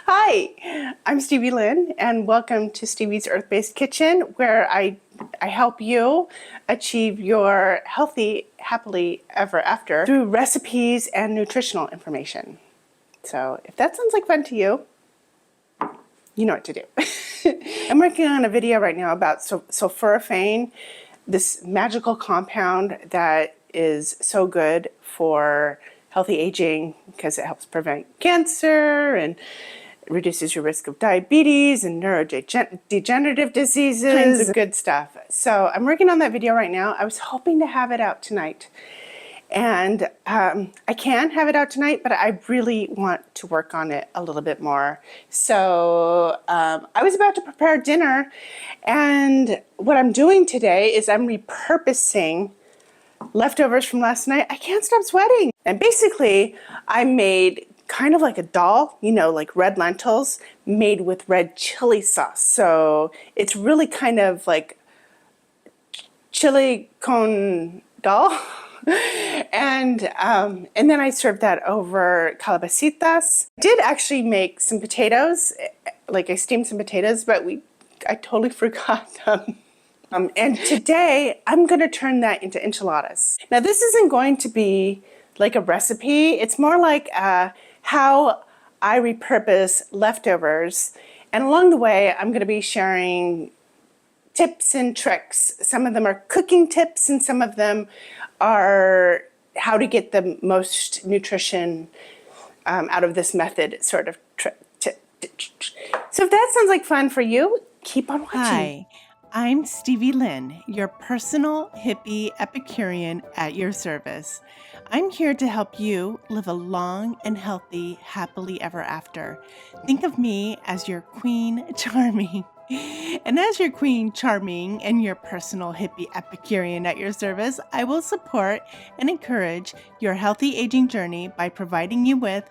Hi, I'm Stevie Lynn, and welcome to Stevie's Earth-Based Kitchen, where I help you achieve your healthy, happily ever after through recipes and nutritional information. So if that sounds like fun to you, you know what to do. I'm working on a video right now about sulforaphane, this magical compound that is so good for healthy aging because it helps prevent cancer and reduces your risk of diabetes and neurodegenerative diseases, kinds of good stuff. So I'm working on that video right now. I was hoping to have it out tonight. And I can have it out tonight, but I really want to work on it a little bit more. So I was about to prepare dinner, and what I'm doing today is I'm repurposing leftovers from last night. I can't stop sweating. And basically, I made kind of like a dal, you know, like red lentils made with red chili sauce. So it's really kind of like chili con dal. And then I served that over Calabacitas. I did actually make some potatoes, like I steamed some potatoes, but I totally forgot them. And today I'm going to turn that into enchiladas. Now this isn't going to be like a recipe. It's more like how I repurpose leftovers. And along the way, I'm going to be sharing tips and tricks. Some of them are cooking tips and some of them are how to get the most nutrition out of this method sort of tip. So if that sounds like fun for you, keep on watching. Hi, I'm Stevie Lynn, your personal hippie Epicurean at your service. I'm here to help you live a long and healthy, happily ever after. Think of me as your Queen Charming. And as your Queen Charming and your personal hippie Epicurean at your service, I will support and encourage your healthy aging journey by providing you with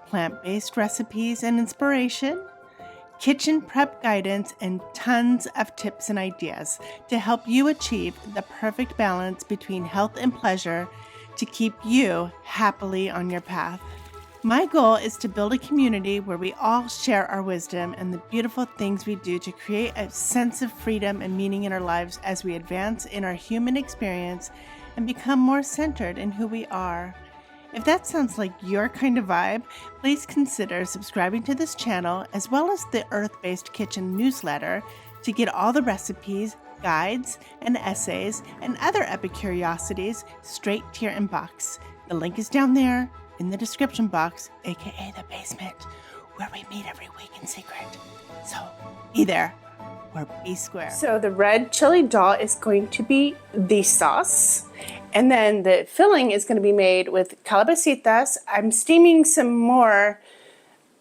plant-based recipes and inspiration, kitchen prep guidance, and tons of tips and ideas to help you achieve the perfect balance between health and pleasure to keep you happily on your path. My goal is to build a community where we all share our wisdom and the beautiful things we do to create a sense of freedom and meaning in our lives as we advance in our human experience and become more centered in who we are. If that sounds like your kind of vibe, please consider subscribing to this channel as well as the Earth-Based Kitchen newsletter to get all the recipes, guides, and essays and other epicuriosities straight to your inbox. The link is down there in the description box, aka the basement, where we meet every week in secret. So be there or be square. So the red chili dal is going to be the sauce. And then the filling is going to be made with calabacitas. I'm steaming some more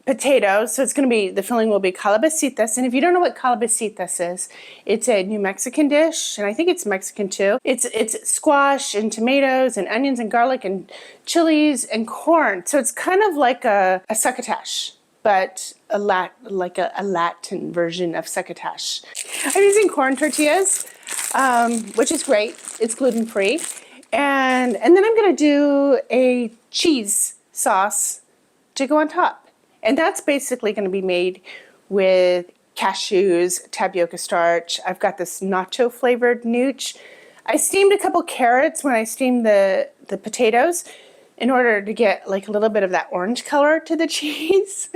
potatoes, so it's going to be, the filling will be calabacitas. And if you don't know what calabacitas is, it's a New Mexican dish, and I think it's Mexican too. It's squash and tomatoes and onions and garlic and chilies and corn. So it's kind of like a succotash, but like a Latin version of succotash. I'm using corn tortillas, which is great. It's gluten-free. And then I'm going to do a cheese sauce to go on top. And that's basically going to be made with cashews, tapioca starch. I've got this nacho flavored nooch. I steamed a couple carrots when I steamed the potatoes in order to get like a little bit of that orange color to the cheese.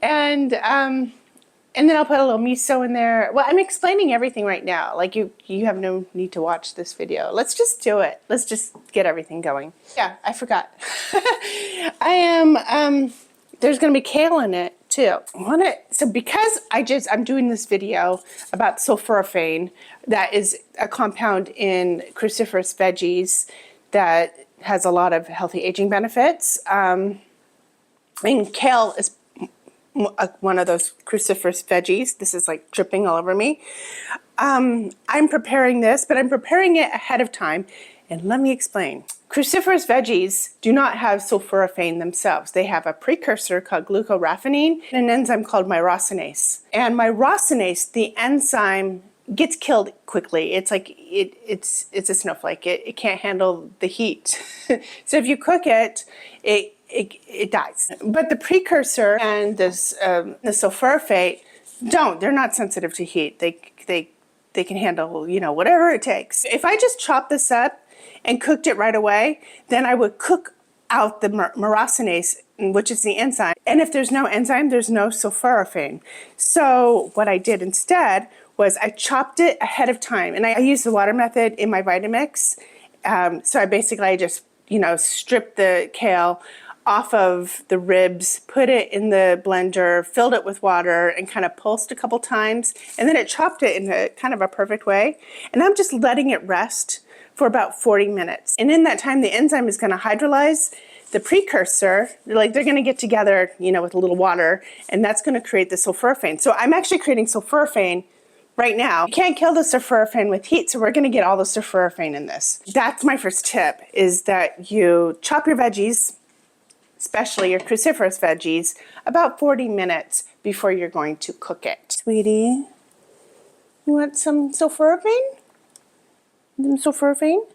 And then I'll put a little miso in there. Well, I'm explaining everything right now. Like you have no need to watch this video. Let's just do it. Let's just get everything going. Yeah, I forgot. There's going to be kale in it too. So because I'm doing this video about sulforaphane, that is a compound in cruciferous veggies that has a lot of healthy aging benefits. And kale is one of those cruciferous veggies. This is like dripping all over me. I'm preparing this, but I'm preparing it ahead of time. And let me explain. Cruciferous veggies do not have sulforaphane themselves. They have a precursor called glucoraphanine and an enzyme called myrosinase. And myrosinase, the enzyme, gets killed quickly. It's like it's a snowflake. It can't handle the heat. So if you cook it, it dies. But the precursor and this the sulforaphane don't. They're not sensitive to heat. They can handle, whatever it takes. If I just chopped this up and cooked it right away, then I would cook out the myrosinase, which is the enzyme. And if there's no enzyme, there's no sulforaphane. So what I did instead was I chopped it ahead of time. And I used the water method in my Vitamix. So I just, stripped the kale off of the ribs, put it in the blender, filled it with water, and kind of pulsed a couple times. And then it chopped it in a kind of a perfect way. And I'm just letting it rest for about 40 minutes. And in that time, the enzyme is going to hydrolyze the precursor. They're going to get together, with a little water, and that's going to create the sulforaphane. So I'm actually creating sulforaphane right now. You can't kill the sulforaphane with heat, so we're going to get all the sulforaphane in this. That's my first tip, is that you chop your veggies, especially your cruciferous veggies, about 40 minutes before you're going to cook it. Sweetie, you want some sulforaphane? Some sulforaphane?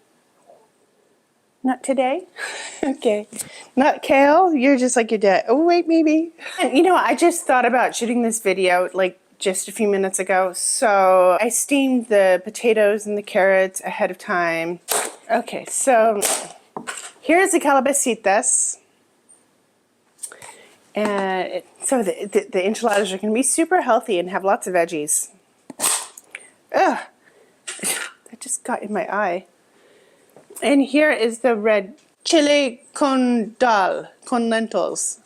Not today? Okay. Not kale? You're just like your dad. Oh, wait, maybe. And I just thought about shooting this video just a few minutes ago. So I steamed the potatoes and the carrots ahead of time. Okay, so here's the calabacitas. And so the enchiladas are going to be super healthy and have lots of veggies. Ugh, that just got in my eye. And here is the red chile con lentils.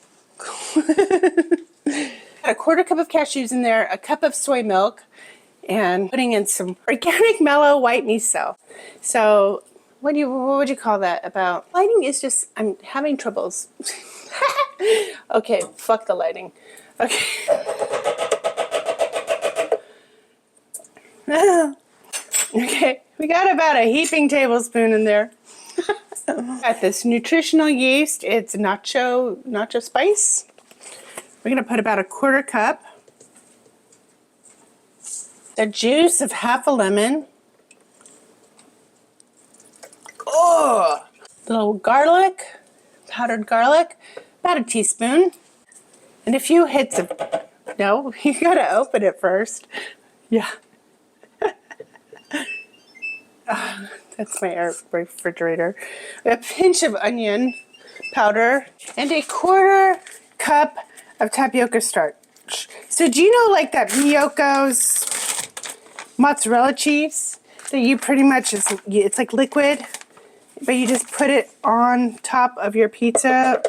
A quarter cup of cashews in there, a cup of soy milk, and putting in some organic mellow white miso. So what would you call that about? Lighting is just, I'm having troubles. Okay, fuck the lighting. Okay. Okay, we got about a heaping tablespoon in there. Got this nutritional yeast. It's nacho spice. We're gonna put about a quarter cup. The juice of half a lemon. Oh, little garlic, powdered garlic, about a teaspoon, and a few hits of, no, you gotta open it first. Yeah. That's my air refrigerator. A pinch of onion powder and a quarter cup of tapioca starch. So do you know that Miyoko's mozzarella cheese that you pretty much, it's like liquid, but you just put it on top of your pizza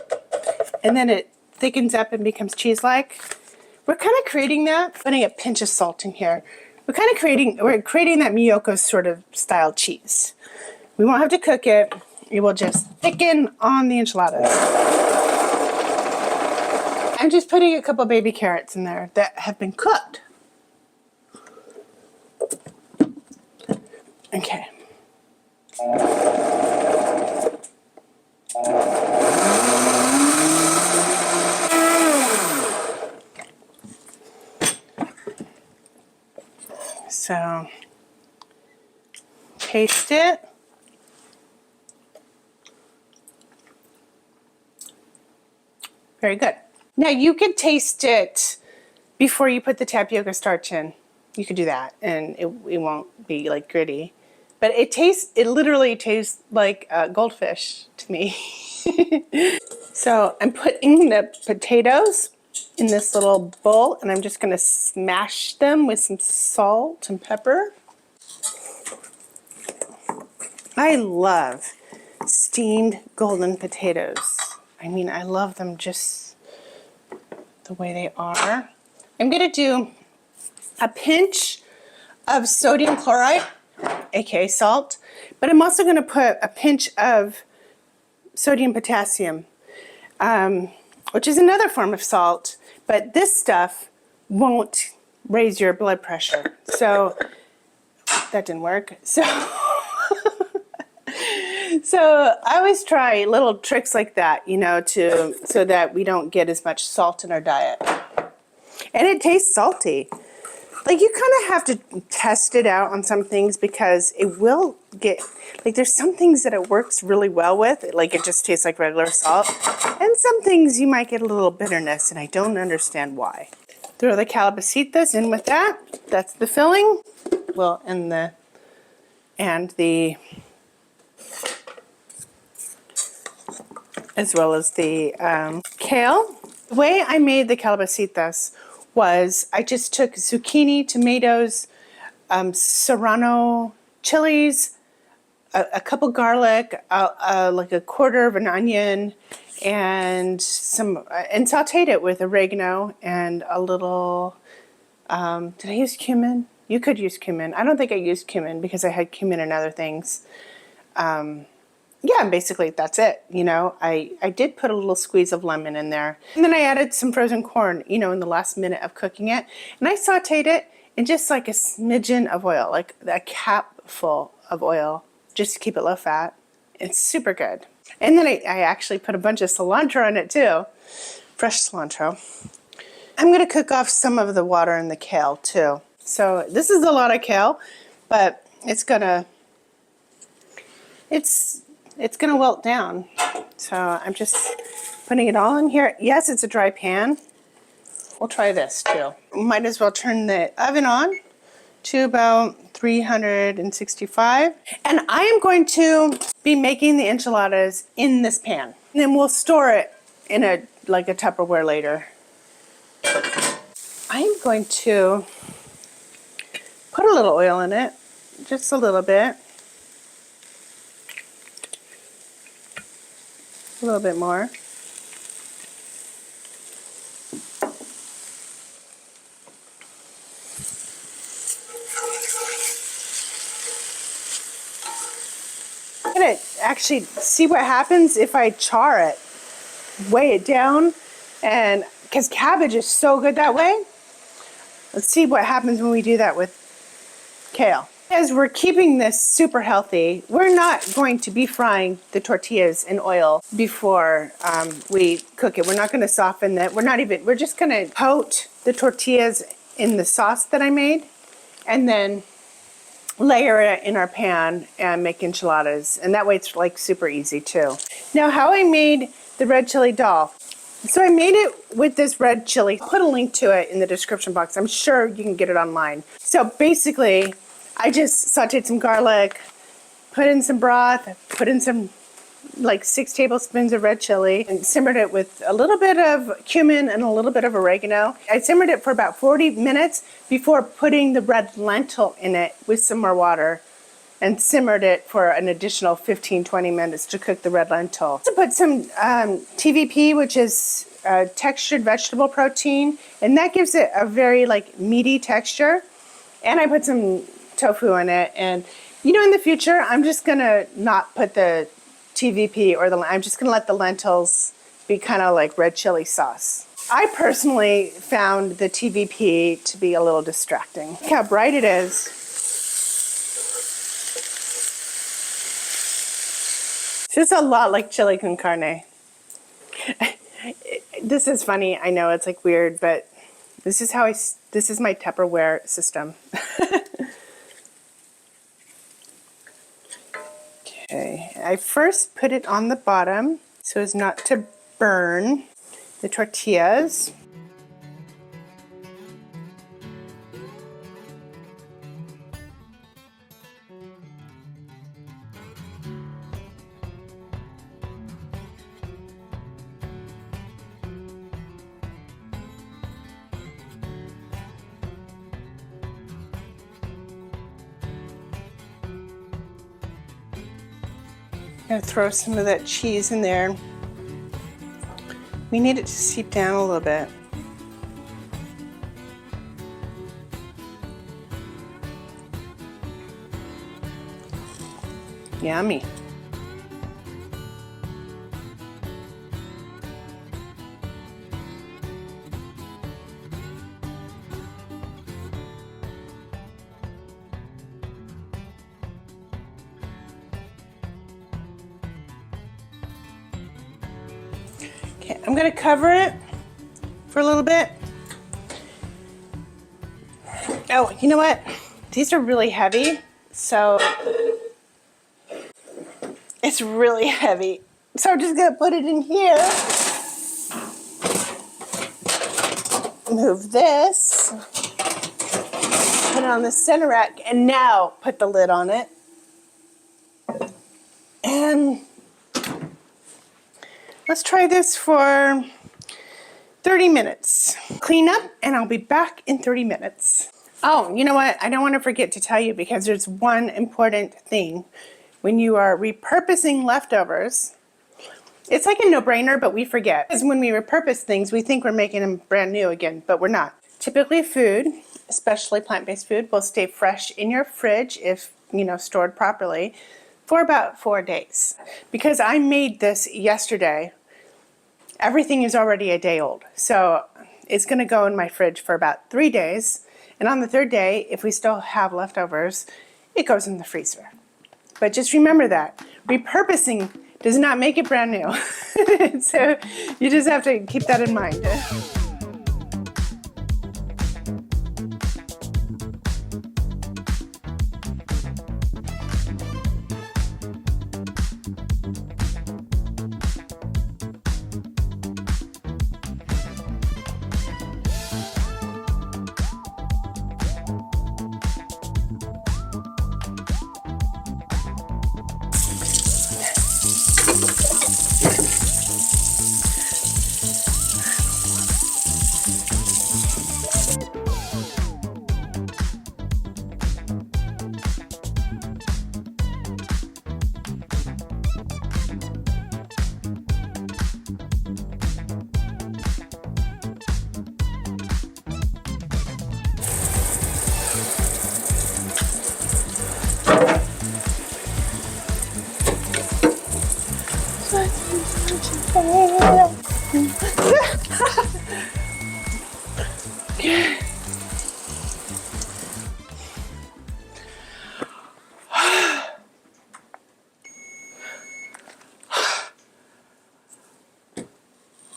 and then it thickens up and becomes cheese-like? We're kind of creating that, putting a pinch of salt in here. We're creating that Miyoko's sort of style cheese. We won't have to cook it. It will just thicken on the enchiladas. I'm just putting a couple baby carrots in there that have been cooked. Okay. So, taste it. Very good. Now you could taste it before you put the tapioca starch in. You could do that and it won't be gritty. But it literally tastes like goldfish to me. So I'm putting the potatoes in this little bowl and I'm just going to smash them with some salt and pepper. I love steamed golden potatoes. I mean, I love them just the way they are. I'm going to do a pinch of sodium chloride, aka salt, but I'm also going to put a pinch of sodium potassium, which is another form of salt, but this stuff won't raise your blood pressure. So that didn't work. So I always try little tricks like that, so that we don't get as much salt in our diet. And it tastes salty. Like, you kind of have to test it out on some things because it will get, like, there's some things that it works really well with, like it just tastes like regular salt, and some things you might get a little bitterness, and I don't understand why. Throw the calabacitas in with that. That's the filling. Well, and the as well as the kale. The way I made the calabacitas was I just took zucchini, tomatoes, serrano chilies, a couple garlic, like a quarter of an onion, and sauteed it with oregano and a little. Did I use cumin? You could use cumin. I don't think I used cumin because I had cumin and other things. Yeah, basically that's it. You know, I did put a little squeeze of lemon in there. And then I added some frozen corn, you know, in the last minute of cooking it. And I sauteed it in just like a smidgen of oil, like a capful of oil, just to keep it low fat. It's super good. And then I actually put a bunch of cilantro in it too, fresh cilantro. I'm going to cook off some of the water in the kale too. So this is a lot of kale, but it's going to wilt down. So I'm just putting it all in here. Yes, it's a dry pan. We'll try this too. Might as well turn the oven on to about 365. And I am going to be making the enchiladas in this pan. And then we'll store it in a Tupperware later. I'm going to put a little oil in it, just a little bit. A little bit more. I'm going to actually see what happens if I char it, weigh it down, and because cabbage is so good that way. Let's see what happens when we do that with kale. As we're keeping this super healthy, we're not going to be frying the tortillas in oil before we cook it. We're not going to soften it. We're just going to coat the tortillas in the sauce that I made and then layer it in our pan and make enchiladas. And that way it's like super easy too. Now, how I made the red chili dal. So I made it with this red chili. I'll put a link to it in the description box. I'm sure you can get it online. So basically, I just sauteed some garlic, put in some broth, put in some like 6 tablespoons of red chili, and simmered it with a little bit of cumin and a little bit of oregano. I simmered it for about 40 minutes before putting the red lentil in it with some more water, and simmered it for an additional 15-20 minutes to cook the red lentil. To put some TVP, which is textured vegetable protein, and that gives it a very like meaty texture. And I put some tofu in it, and you know, in the future I'm just gonna not put the TVP I'm just gonna let the lentils be kind of like red chili sauce. I personally found the TVP to be a little distracting. Look how bright it is. It's just a lot like chili con carne. This is funny, I know it's like weird, but this is my Tupperware system. Okay, I first put it on the bottom so as not to burn the tortillas. Gonna throw some of that cheese in there. We need it to seep down a little bit. Yummy. Okay, I'm gonna cover it for a little bit. Oh, you know what? These are really heavy, so it's really heavy. So I'm just gonna put it in here. Move this. Put it on the center rack, and now put the lid on it. And let's try this for 30 minutes. Clean up, and I'll be back in 30 minutes. Oh, you know what? I don't want to forget to tell you, because there's one important thing. When you are repurposing leftovers, it's like a no-brainer, but we forget. Because when we repurpose things, we think we're making them brand new again, but we're not. Typically food, especially plant-based food, will stay fresh in your fridge if, stored properly for about 4 days. Because I made this yesterday, everything is already a day old. So it's gonna go in my fridge for about 3 days. And on the third day, if we still have leftovers, it goes in the freezer. But just remember that repurposing does not make it brand new. So you just have to keep that in mind.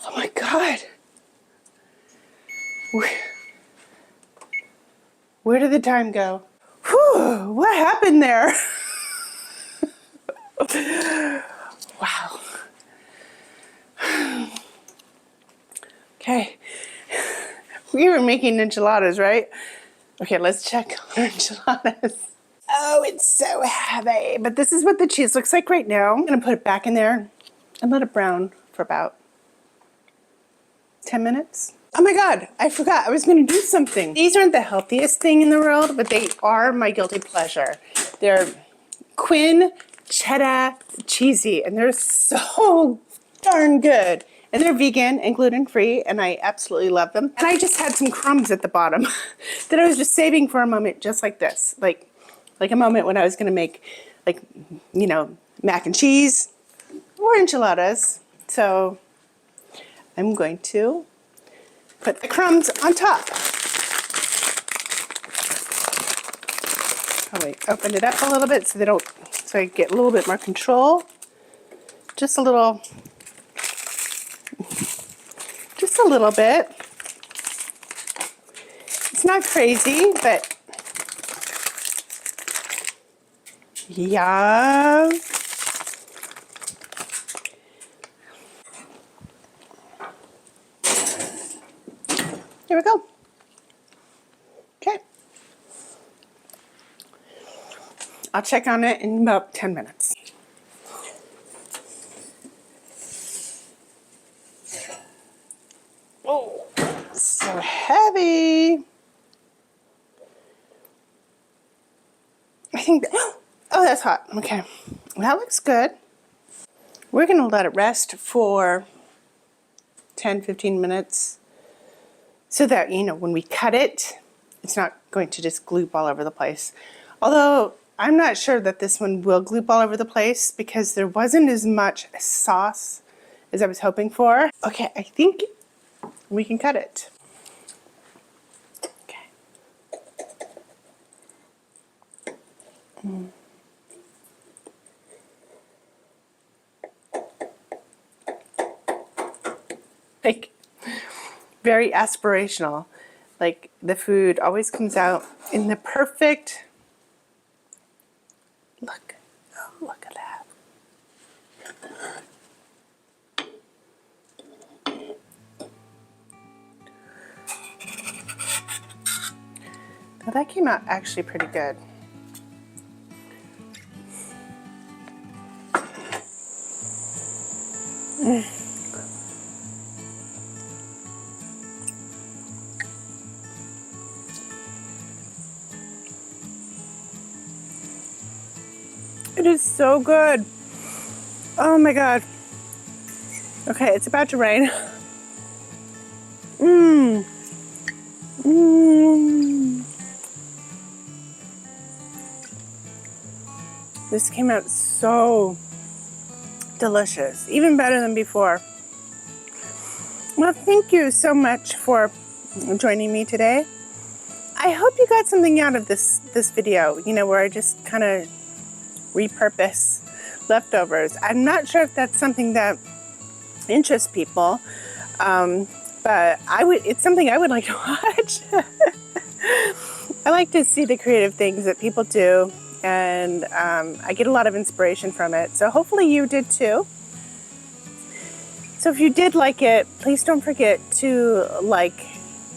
Oh my God. Where did the time go? Whew, what happened there? Wow. Okay. We were making enchiladas, right? Okay, let's check our enchiladas. Oh, it's so heavy. But this is what the cheese looks like right now. I'm gonna put it back in there and let it brown for about 10 minutes. Oh my God, I forgot. I was gonna do something. These aren't the healthiest thing in the world, but they are my guilty pleasure. They're Quin cheddar cheesy, and they're so darn good. And they're vegan and gluten-free, and I absolutely love them. And I just had some crumbs at the bottom that I was just saving for a moment just like this. Like a moment when I was gonna make, mac and cheese or enchiladas. So I'm going to put the crumbs on top. Oh wait, open it up a little bit so I get a little bit more control. Just a little bit. It's not crazy, but yeah. Here we go. Okay. I'll check on it in about 10 minutes. Oh, so heavy. I think oh, that's hot. Okay. That looks good. We're going to let it rest for 10-15 minutes so that, when we cut it, it's not going to just gloop all over the place. Although I'm not sure that this one will gloop all over the place because there wasn't as much sauce as I was hoping for. Okay, I think we can cut it. Okay. Like, very aspirational. Like the food always comes out in the perfect, look at that. Now that came out actually pretty good. It is so good. Oh my God. Okay, it's about to rain. Mmm. Mmm. This came out so delicious, even better than before. Well, thank you so much for joining me today. I hope you got something out of this video, you know, where I just kind of repurpose leftovers. I'm not sure if that's something that interests people, but it's something I would like to watch. I like to see the creative things that people do, and I get a lot of inspiration from it. So hopefully you did too. So if you did like it, please don't forget to like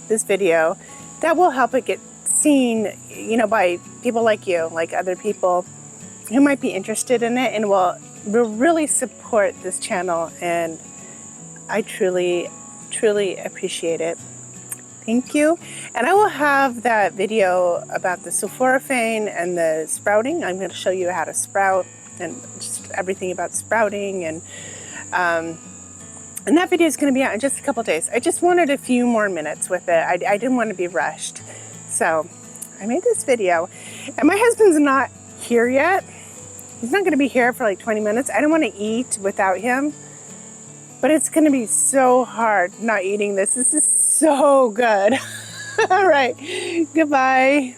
this video. That will help it get seen, you know, by people like you, like other people who might be interested in it, and will really support this channel. And I truly, truly appreciate it. Thank you. And I will have that video about the sulforaphane and the sprouting. I'm going to show you how to sprout and just everything about sprouting. And that video is going to be out in just a couple days. I just wanted a few more minutes with it. I didn't want to be rushed. So I made this video. And my husband's not here yet. He's not going to be here for like 20 minutes. I don't want to eat without him. But it's going to be so hard not eating this. This is so good. All right. Goodbye.